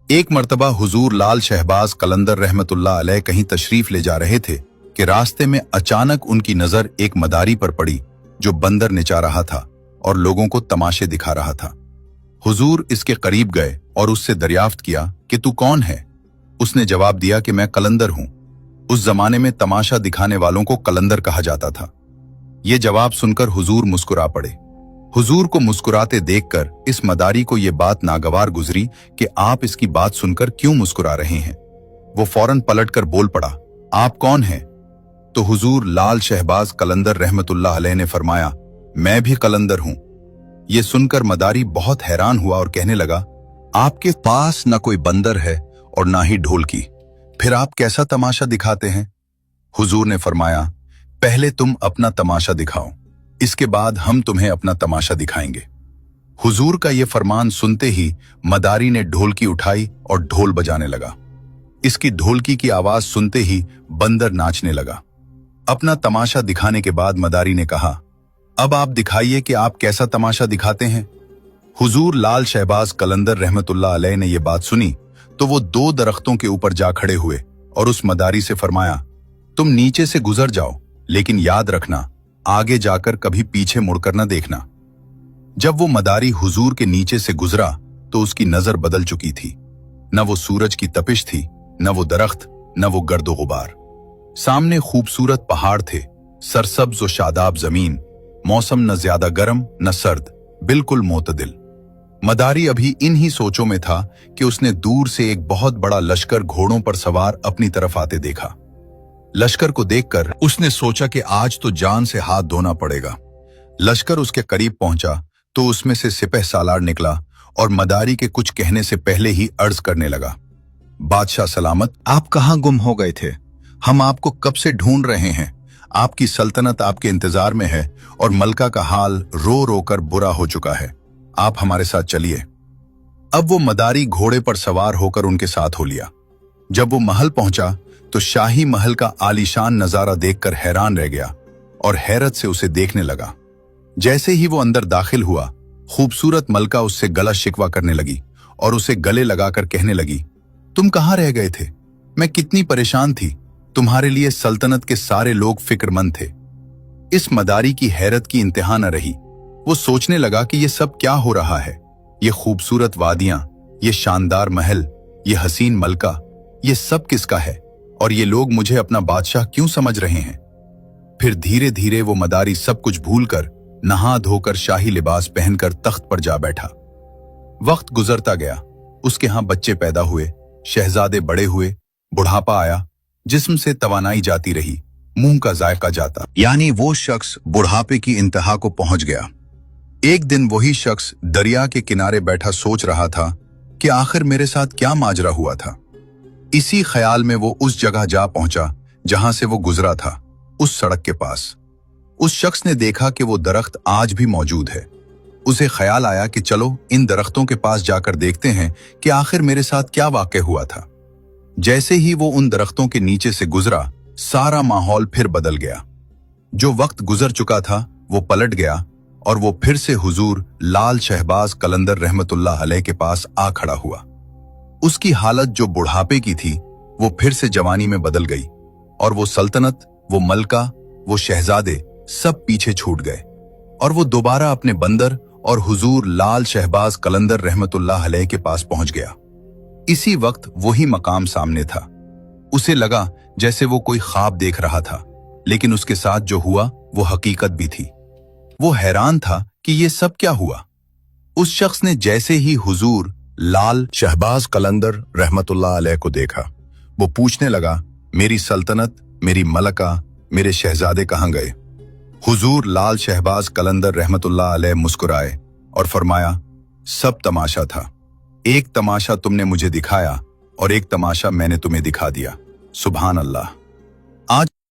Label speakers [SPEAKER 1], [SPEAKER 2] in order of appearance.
[SPEAKER 1] एक मर्तबा हुजूर लाल शहबाज कलंदर रहमतुल्लाह अलैह कहीं तशरीफ ले जा रहे थे कि रास्ते में अचानक उनकी नजर एक मदारी पर पड़ी जो बंदर निचा रहा था और लोगों को तमाशे दिखा रहा था। हुजूर इसके करीब गए और उससे दरियाफ्त किया कि तू कौन है। उसने जवाब दिया कि मैं कलंदर हूं। उस जमाने में तमाशा दिखाने वालों को कलंदर कहा जाता था। ये जवाब सुनकर हुजूर मुस्कुरा पड़े। हुजूर को मुस्कुराते देखकर इस मदारी को ये बात नागवार गुजरी कि आप इसकी बात सुनकर क्यों मुस्कुरा रहे हैं। वो फौरन पलटकर बोल पड़ा, आप कौन हैं? तो हुजूर लाल शहबाज कलंदर रहमतुल्लाह अलैह ने फरमाया, मैं भी कलंदर हूं। ये सुनकर मदारी बहुत हैरान हुआ और कहने लगा, आपके पास न कोई बंदर है और ना ही ढोलकी, फिर आप कैसा तमाशा दिखाते हैं? हुजूर ने फरमाया, पहले तुम अपना तमाशा दिखाओ, इसके बाद हम तुम्हें अपना तमाशा दिखाएंगे। हुजूर का ये फरमान सुनते ही मदारी ने ढोलकी उठाई और ढोल बजाने लगा। इसकी ढोलकी की आवाज सुनते ही बंदर नाचने लगा। अपना तमाशा दिखाने के बाद मदारी ने कहा, अब आप दिखाइए कि आप कैसा तमाशा दिखाते हैं। हुजूर लाल शहबाज कलंदर रहमतुल्लाह अलैह ने यह बात सुनी तो वो 2 दरख्तों के ऊपर जा खड़े हुए और उस मदारी से फरमाया, तुम नीचे से गुजर जाओ, लेकिन याद रखना आगे जाकर कभी पीछे मुड़कर न देखना। जब वो मदारी हुजूर के नीचे से गुजरा तो उसकी नजर बदल चुकी थी। न वो सूरज की तपिश थी, न वो दरख्त, न वो गर्दो गुबार। सामने खूबसूरत पहाड़ थे, सरसब्ज और शादाब जमीन, मौसम न ज्यादा गर्म न सर्द, बिल्कुल मोतदिल। मदारी अभी इन ही सोचों में था कि उसने दूर से एक बहुत बड़ा लश्कर घोड़ों पर सवार अपनी तरफ आते देखा। लश्कर को देखकर उसने सोचा कि आज तो जान से हाथ धोना पड़ेगा। लश्कर उसके करीब पहुंचा तो उसमें से सिपह सालार निकला और मदारी के कुछ कहने से पहले ही अर्ज करने लगा, बादशाह सलामत, आप कहां गुम हो गए थे? हम आपको कब से ढूंढ रहे हैं। आपकी सल्तनत आपके इंतजार में है और मलका का हाल रो रो कर बुरा हो चुका है। आप हमारे साथ चलिए। अब वो मदारी घोड़े पर सवार होकर उनके साथ हो लिया। जब वो महल पहुंचा तो शाही महल का आलीशान नजारा देखकर हैरान रह गया और हैरत से उसे देखने लगा। जैसे ही वो अंदर दाखिल हुआ, खूबसूरत मलका उससे गला शिकवा करने लगी और उसे गले लगाकर कहने लगी, तुम कहां रह गए थे? मैं कितनी परेशान थी। तुम्हारे लिए सल्तनत के सारे लोग फिक्रमंद थे। इस मदारी की हैरत की इंतहा न रही। वो सोचने लगा कि ये सब क्या हो रहा है। ये खूबसूरत वादियां, ये शानदार महल, ये हसीन मलका, ये सब किसका है और ये लोग मुझे अपना बादशाह क्यों समझ रहे हैं? फिर धीरे धीरे वो मदारी सब कुछ भूलकर नहा धोकर शाही लिबास पहनकर तख्त पर जा बैठा। वक्त गुजरता गया, उसके यहां बच्चे पैदा हुए, शहजादे बड़े हुए, बुढ़ापा आया, जिस्म से तवानाई जाती रही, मुंह का जायका जाता, यानी वो शख्स बुढ़ापे की इंतहा को पहुंच गया। एक दिन वही शख्स दरिया के किनारे बैठा सोच रहा था कि आखिर मेरे साथ क्या माजरा हुआ था। इसी ख्याल में वो उस जगह जा पहुंचा जहां से वो गुजरा था, उस सड़क के पास। उस शख्स ने देखा कि वो दरख्त आज भी मौजूद है। उसे ख्याल आया कि चलो इन दरख्तों के पास जाकर देखते हैं कि आखिर मेरे साथ क्या वाक़या हुआ था। जैसे ही वो उन दरख्तों के नीचे से गुजरा, सारा माहौल फिर बदल गया। जो वक्त गुजर चुका था वो पलट गया और वो फिर से हुजूर लाल शहबाज कलंदर रहमतुल्लाह अलैह के पास आ खड़ा हुआ। उसकी हालत जो बुढ़ापे की थी वो फिर से जवानी में बदल गई और वो सल्तनत, वो मलका, वो शहजादे सब पीछे छूट गए और वो दोबारा अपने बंदर और हुजूर लाल शहबाज कलंदर रहमतुल्लाह अलैह के पास पहुंच गया। इसी वक्त वही मकाम सामने था। उसे लगा जैसे वो कोई ख्वाब देख रहा था, लेकिन उसके साथ जो हुआ वो हकीकत भी थी। वो हैरान था कि ये सब क्या हुआ। उस शख्स ने जैसे ही हुजूर लाल शहबाज कलंदर रहमतुल्लाह अलैह को देखा, वो पूछने लगा, मेरी सल्तनत, मेरी मलका, मेरे शहजादे कहां गए? हुजूर लाल शहबाज कलंदर रहमतुल्लाह अलैह मुस्कुराए और फरमाया, सब तमाशा था। एक तमाशा तुमने मुझे दिखाया और एक तमाशा मैंने तुम्हें दिखा दिया। सुभान अल्लाह। आज